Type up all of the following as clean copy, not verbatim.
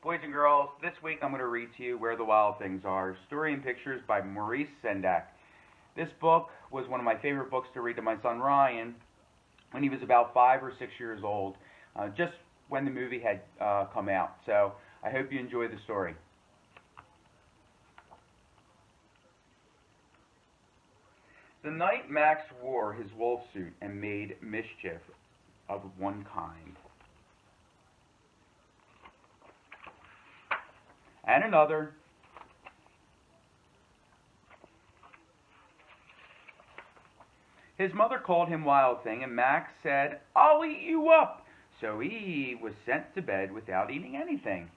Boys and girls, this week I'm going to read to you Where the Wild Things Are, Story and Pictures by Maurice Sendak. This book was one of my favorite books to read to my son Ryan when he was about 5 or 6 years old, just when the movie had come out. So I hope you enjoy the story. The night Max wore his wolf suit and made mischief of one kind and another, his mother called him Wild Thing, and Max said, "I'll eat you up." So he was sent to bed without eating anything.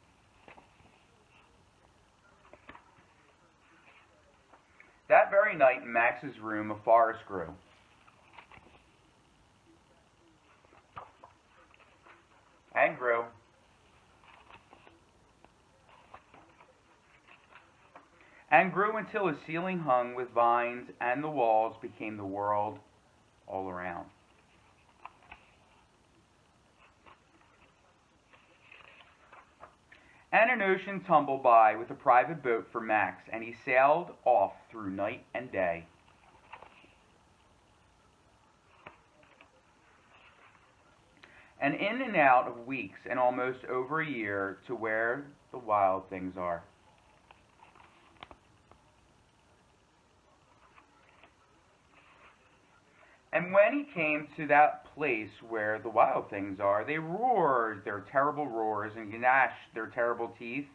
That very night in Max's room a forest grew. And grew. And grew until his ceiling hung with vines and the walls became the world all around. And an ocean tumbled by with a private boat for Max, and he sailed off through night and day. And in and out of weeks and almost over a year to where the wild things are. And when he came to that place where the wild things are, they roared their terrible roars and gnashed their terrible teeth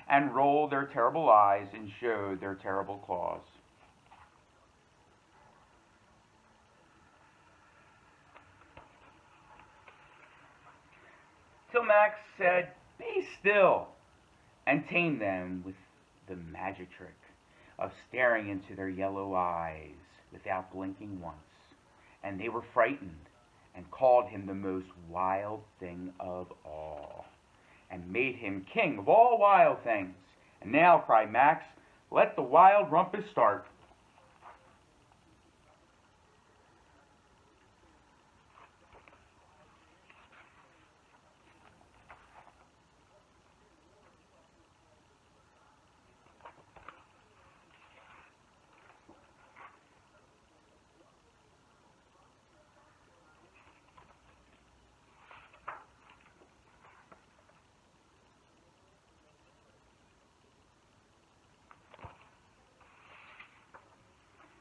and rolled their terrible eyes and showed their terrible claws. Till Max said, "Be still," and tamed them with the magic trick of staring into their yellow eyes without blinking once. And they were frightened and called him the most wild thing of all, and made him king of all wild things. And now, cried Max, let the wild rumpus start.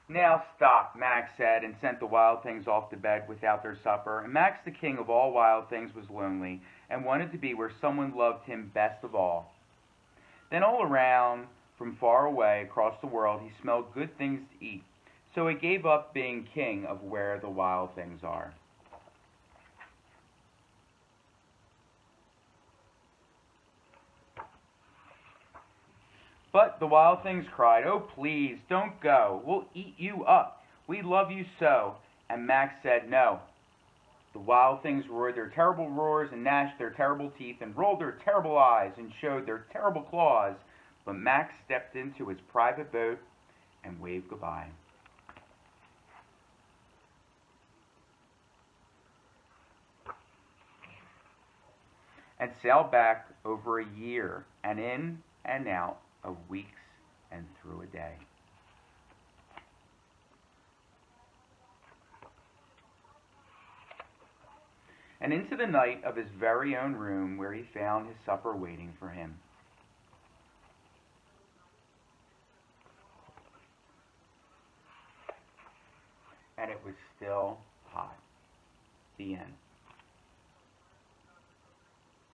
Now stop, Max said, and sent the wild things off to bed without their supper. And Max, the king of all wild things, was lonely and wanted to be where someone loved him best of all. Then all around, from far away across the world, he smelled good things to eat. So he gave up being king of where the wild things are. But the wild things cried, "Oh, please, don't go. We'll eat you up. We love you so." And Max said, "No." The wild things roared their terrible roars and gnashed their terrible teeth and rolled their terrible eyes and showed their terrible claws. But Max stepped into his private boat and waved goodbye. And sailed back over a year and in and out of weeks and through a day. And into the night of his very own room where he found his supper waiting for him. And it was still hot. The end.